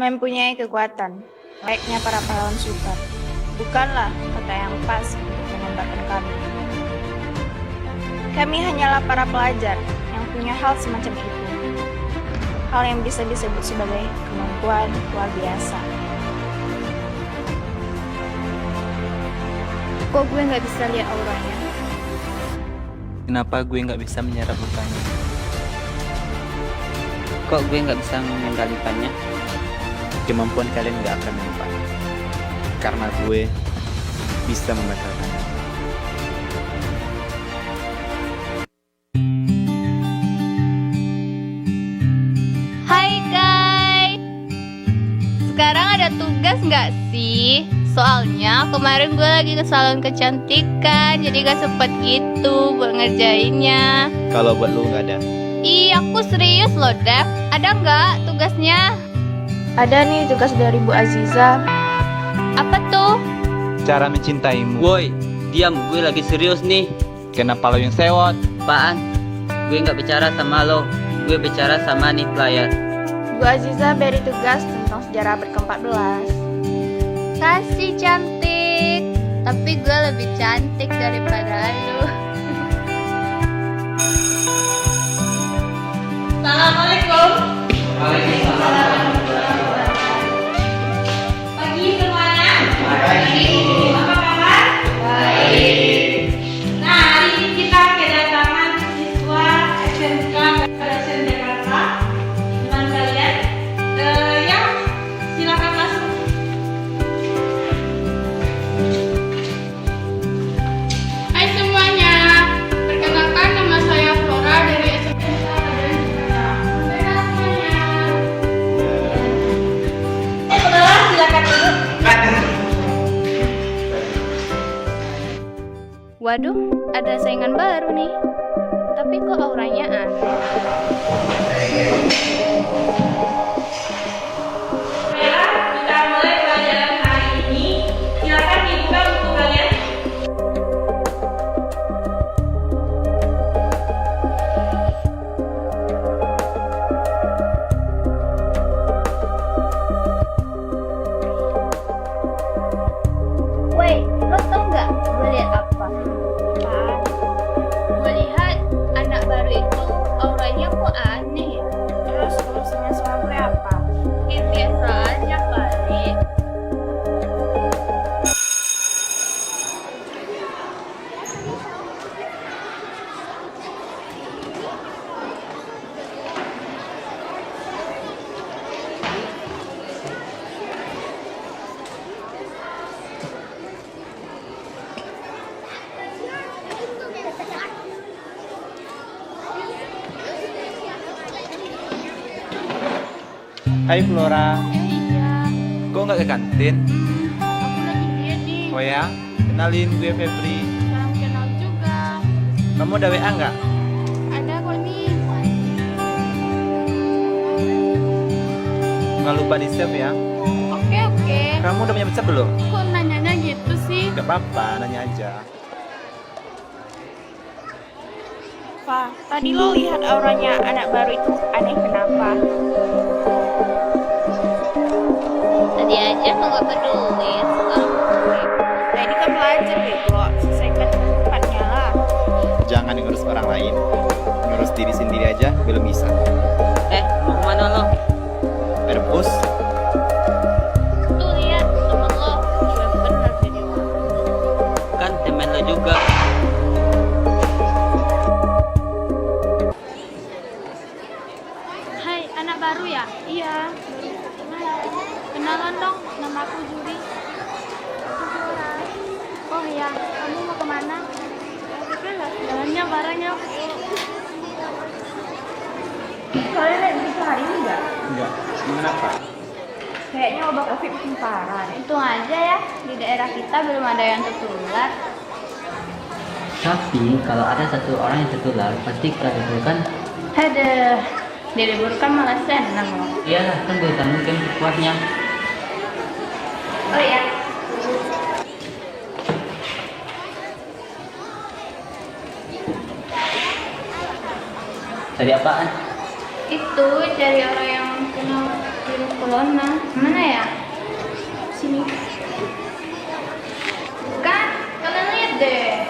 mempunyai kekuatan, layaknya para pahlawan super. Bukanlah kata yang pas untuk menggambarkan kami. Kami hanyalah para pelajar yang punya hal semacam itu. Hal yang bisa disebut sebagai kemampuan luar biasa. Kok gue nggak bisa lihat auranya? Kenapa gue nggak bisa menyerap lukanya? Kok gue nggak bisa mengendalikannya? Kemampuan kalian nggak akan mempan, karena gue bisa membatalkannya. Hai guys, sekarang ada tugas nggak sih? Soalnya kemarin gue lagi ke salon kecantikan, jadi gak sempet gitu buat ngerjainnya. Kalau buat lu nggak ada. Ih, aku serius loh, Dev. Ada nggak tugasnya? Ada nih tugas dari Bu Aziza. Apa tuh? Cara mencintaimu. Woi, diam, gue lagi serius nih. Kenapa lo yang sewot? Apaan? Gue nggak bicara sama lo, gue bicara sama nih player. Bu Aziza beri tugas tentang sejarah abad ke-14. Kasih cantik, tapi gue lebih cantik daripada lu. Assalamualaikum. Pagi semuanya. Pagi. Apa kabar? Baik. Nah, hari ini kita kedatangan siswa SMK Production Jakarta. Teman kalian, ya silakan masuk. Hai semuanya, perkenalkan nama saya Flora dari SMK Raden Jakarta. Perkenalkan semuanya. Flora, silakan duduk. Waduh, ada saingan baru nih. Tapi kok auranya aneh? Kita mulai pelajaran hari ini. Silakan dibuka buku kalian. Woi, lo tau nggak gue lihat apa? Apaan? Gue lihat anak baru itu auranya kok aneh ya? Terus urusannya sama gue apa? Ya biasa aja kali. Hai Flora, Iya, kok nggak ke kantin? aku lagi diet nih. Oh ya, kenalin gue Febri. Salam kenal juga. Kamu ada WA nggak? Ada kok nih. Nggak lupa di save ya. Oke. Kamu udah punya pacar belum? Kok nanyanya gitu sih? Gak apa-apa, nanya aja. Fa, tadi lo lihat auranya anak baru itu aneh kenapa? Tadi aja lo gak peduli. Sekarang Nah ini kan pelajar bego, selesaikan tempatnya lah. Jangan ngurus orang lain. Ngurus diri sendiri aja belum bisa. Mau kemana lo? Perpus, tuh lihat temen lo cuek bener jadi orang. Kan temen lo juga. Hai, anak baru ya? Iya. Kenalan dong, nama aku Juri. Oh ya, kamu mau kemana? Jalannya bareng ya. Kalian lihat berita hari ini nggak? enggak. Kenapa? Kayaknya wabah COVID makin parah nih. Untung aja ya, di daerah kita belum ada yang tertular. Tapi kalau ada satu orang yang tertular, pasti kita liburkan. Aduh, diliburkan malah senang loh. Iyalah, kan gue mungkin kuatnya. Oh iya. Tadi apaan? Itu cari orang yang kenal virus corona. Mana ya? Sini. Kan, kalian lihat deh.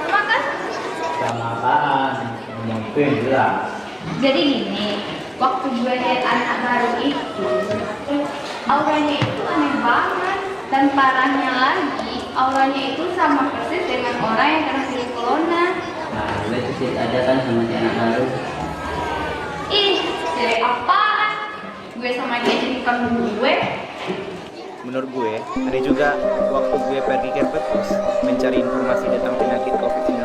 Sama kan? Sama apaan? Mungkin jelas. Jadi gini, waktu gue lihat anak baru itu, auranya itu aneh banget. Dan parahnya lagi, auranya itu sama persis dengan orang yang kena virus corona. Nah, gue tuh aja kan sama si anak baru. Ih, jadi apaan? Gue sama dia jadi kan gue. Menurut gue, ada juga waktu gue pergi ke perpus mencari informasi tentang penyakit COVID-19.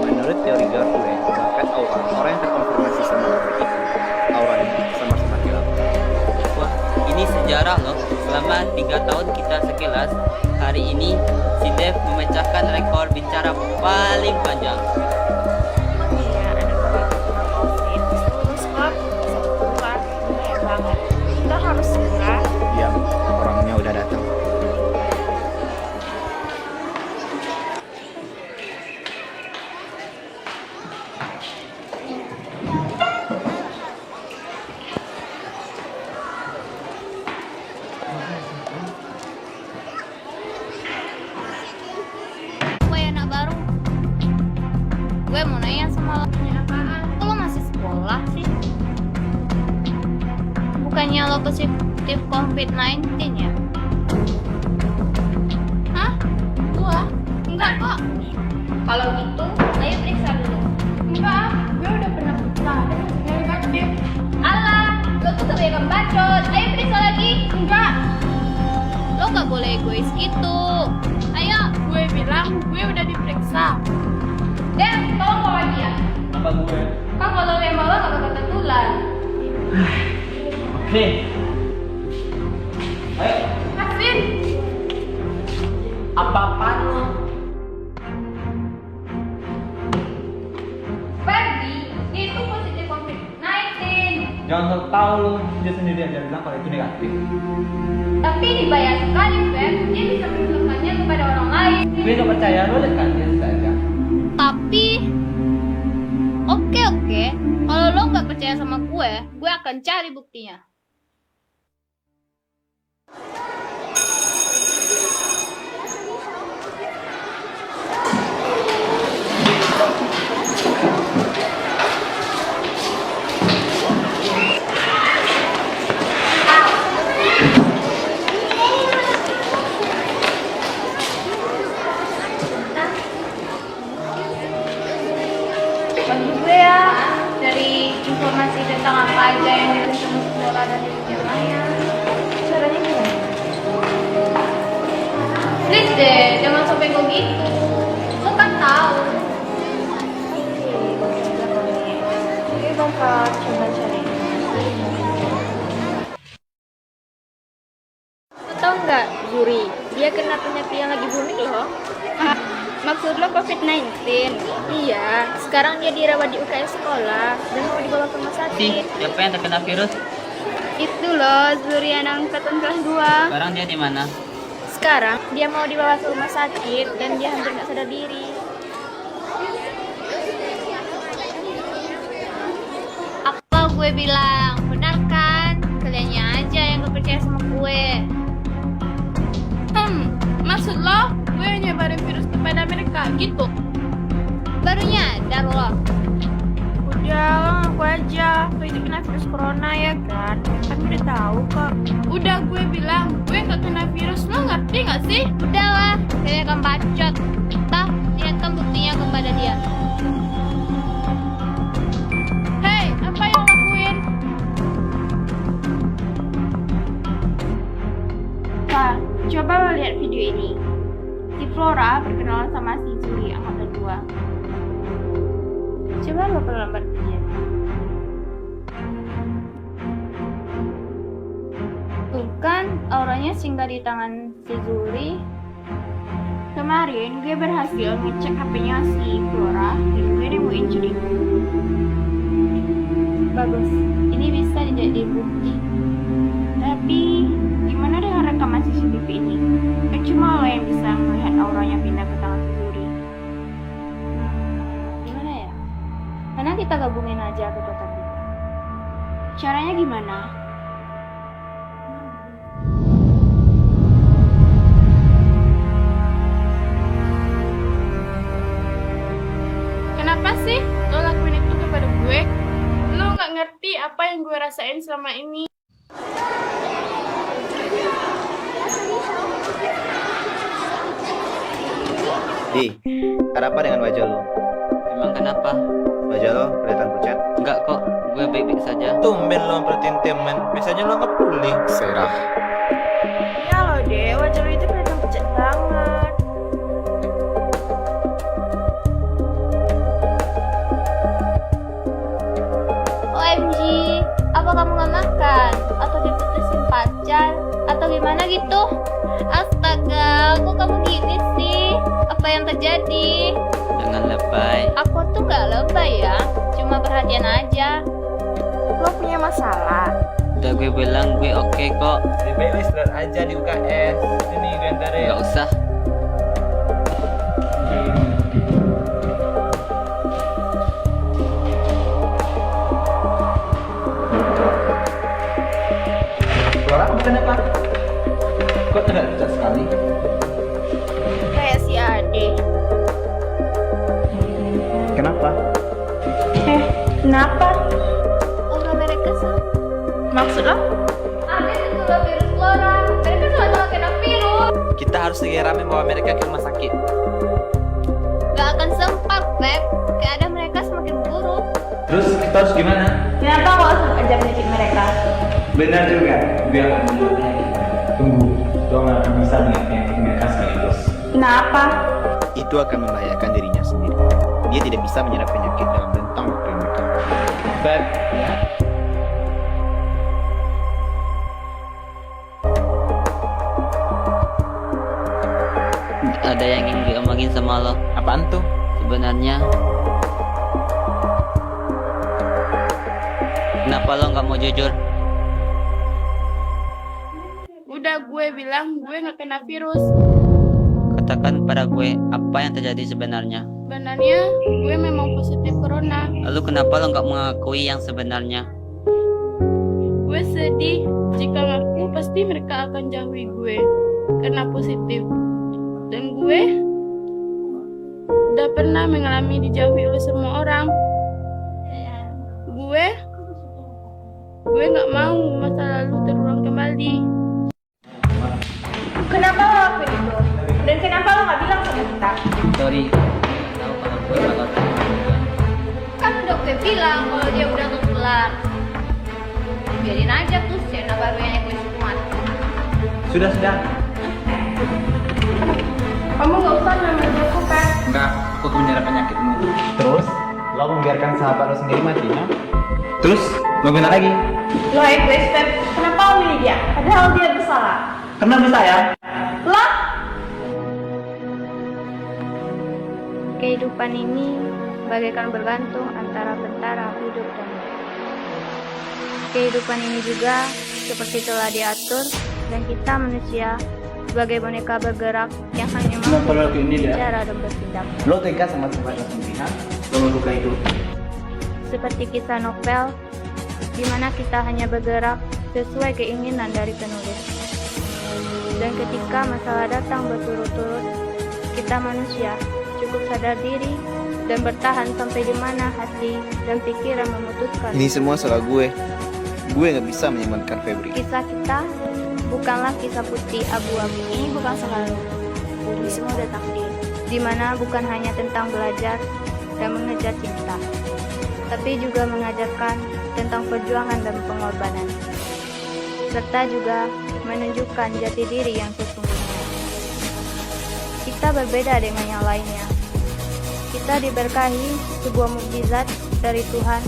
Menurut teori gue, bahkan orang yang terkonfirmasi sama COVID itu, auranya sama-sama gelap. Wah, ini sejarah loh. Selama 3 tahun kita sekelas, hari ini si Dev memecahkan rekor bicara paling panjang. Iya, ada beberapa COVID. Terus kok bisa keluar, bahaya banget. Kita harus segera. Diam, orangnya udah datang. Gue anak baru. Gue mau nanya sama lo. Kok lo masih sekolah sih? Bukannya lo positif COVID-19 ya? Hah? Gua? Enggak kok. Kalau gitu, ayo periksa dulu. Enggak, gue udah pernah periksa. Ada negatif. Alah, lo tuh kebanyakan bacot. Ayo periksa lagi. Enggak. Lo gak boleh egois gitu. Ayo. Gue bilang gue udah diperiksa. Dev, tolong bawa dia. Apa gue? Kan kalau yang bawa gak bakal tertular. Oke. Ayo. Aswin. Apa-apaan lo? Ferdi, dia itu positif COVID-19. Jangan sok tahu lu, dia sendiri aja bilang kalau itu negatif. Tapi dibayar sekali, Fer. Dia bisa menularkannya kepada orang lain. Gue gak percaya, lu lihat kan dia saja. Tapi, oke. Kalau lo nggak percaya sama gue akan cari buktinya. Bagi gue ya, dari informasi tentang apa aja yang ditulis sama Flora dan yang lain. Caranya gimana? Please deh, jangan sampai kok gitu. Lo kan tahu. Gue bakal coba cari. Lo tau nggak, Zuri? Dia kena penyakit yang lagi booming loh. Maksud lo COVID-19? Iya, sekarang dia dirawat di UKS sekolah dan mau dibawa ke rumah Sih, sakit. siapa yang terkena virus? Itu loh, Zuri anak angkatan kelas 2. Sekarang dia di mana? Sekarang dia mau dibawa ke rumah sakit dan dia hampir nggak sadar diri. Apa gue bilang? Benar kan? Kaliannya aja yang gak percaya sama gue. Maksud lo? Gue nyebarin virus kepada mereka gitu? Baru nyadar lo. Udah, lo ngaku aja. Lo itu kena virus corona ya kan? Kan udah tahu kok. Udah gue bilang, gue gak kena virus. Lo ngerti gak sih? Udahlah, kalian akan bacot. Tah, lihatkan buktinya kepada dia. Hei, apa yang lo lakuin? Kak, coba lo lihat video ini. Si Flora berkenalan sama si Zuri angkatan 2. Coba lo perlambat dia. Tuh kan, auranya singgah di tangan si Zuri. Kemarin gue berhasil ngecek HP-nya si Flora dan gue nemuin ciri. Bagus, ini bisa dijadiin bukti. Tapi gimana dengan rekaman CCTV ini? Kan cuma lo yang bisa melihat auranya pindah ke tangan si Zuri. Gimana ya? Karena kita gabungin aja ke total kita. Caranya gimana? rasain selama ini. Di, ada apa dengan wajah lo? Emang kenapa? Wajah lo kelihatan pucat. Enggak kok, gue baik-baik saja. Tumben lo perhatiin temen. Biasanya lo nggak peduli. Serah. Ya loh deh, wajah lu itu kelihatan pucat banget. OMG, apa kamu gak makan? Atau diputusin pacar? Atau gimana gitu? Astaga, kok kamu gini sih? Apa yang terjadi? Jangan lebay. Aku tuh gak lebay ya, cuma perhatian aja. Lo punya masalah. Udah gue bilang gue oke kok. Lebih baik lo istirahat aja di UKS. Sini gue antarin. Enggak usah. Flora, kenapa? Kok terlihat pucat sekali? Kayak si Ade. Kenapa? Kenapa? Aura mereka sama. Maksud lo? Ada tertular virus Flora. Mereka sama-sama kena virus. Kita harus segera membawa mereka ke rumah sakit. Gak akan sempat, Beb. Keadaan mereka semakin buruk. Terus kita harus gimana? Kenapa lo langsung aja penyakit mereka? Benar juga. Biar tunggu. Lo nggak akan bisa melihat penyakit mereka sekaligus. Kenapa? Itu akan membahayakan dirinya sendiri. Dia tidak bisa menyerap penyakit dalam rentang waktu yang dekat. Beb, ya. Ada yang ingin gue omongin sama lo. Apaan tuh? Sebenarnya kenapa lo nggak mau jujur? Udah gue bilang gue nggak kena virus. Katakan pada gue apa yang terjadi sebenarnya. Sebenarnya gue memang positif corona. Lalu kenapa lo nggak mengakui yang sebenarnya? Gue sedih. Jika ngaku pasti mereka akan jauhi gue karena positif. Dan gue udah pernah mengalami dijauhi oleh semua orang. Gue nggak mau masa lalu terulang kembali. Kenapa lo lakuin itu? Dan kenapa lo nggak bilang sama kita? Sorry. Tahu kalau gue bakal Kan udah gue bilang kalau dia udah kelar. Biarin aja tuh Sena baru yang egois kuat. Sudah. Kamu nggak usah namanya aku kan? Enggak, aku tuh menyerap penyakitmu. Terus, lo membiarkan sahabat lo sendiri matinya? Terus, lo gimana lagi? Lo egois, Pep. Kenapa lo milih dia? Padahal dia bersalah. Karena bisa ya? Lah? Kehidupan ini bagaikan bergantung antara bentara hidup dan mati. Kehidupan ini juga seperti telah diatur dan kita manusia sebagai boneka bergerak yang hanya mampu bicara dan bertindak. Lo tega sama sahabat lo sendiri, ha? Lo melakukan itu. Seperti kisah novel, di mana kita hanya bergerak sesuai keinginan dari penulis. Dan ketika masalah datang berturut-turut, kita manusia cukup sadar diri dan bertahan sampai di mana hati dan pikiran memutuskan. Ini semua salah gue. Gue nggak bisa menyamankan Febri. Kisah kita bukanlah kisah putih abu-abu. Ini bukan selalu. Ini semua udah takdir. Dimana bukan hanya tentang belajar dan mengejar cinta, tapi juga mengajarkan tentang perjuangan dan pengorbanan, serta juga menunjukkan jati diri yang sesungguhnya. Kita berbeda dengan yang lainnya. Kita diberkahi sebuah mukjizat dari Tuhan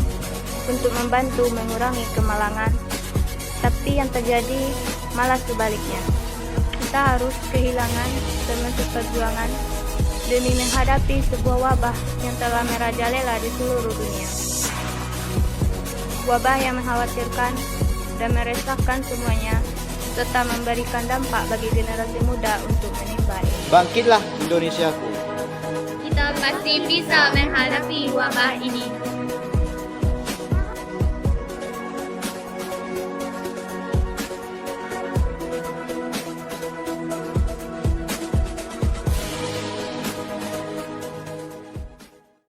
untuk membantu mengurangi kemalangan, tapi yang terjadi malah sebaliknya. Kita harus kehilangan termasuk perjuangan demi menghadapi sebuah wabah yang telah merajalela di seluruh dunia. Wabah yang mengkhawatirkan dan meresahkan semuanya, serta memberikan dampak bagi generasi muda untuk menimba. Bangkitlah Indonesiaku. Kita pasti bisa menghadapi wabah ini.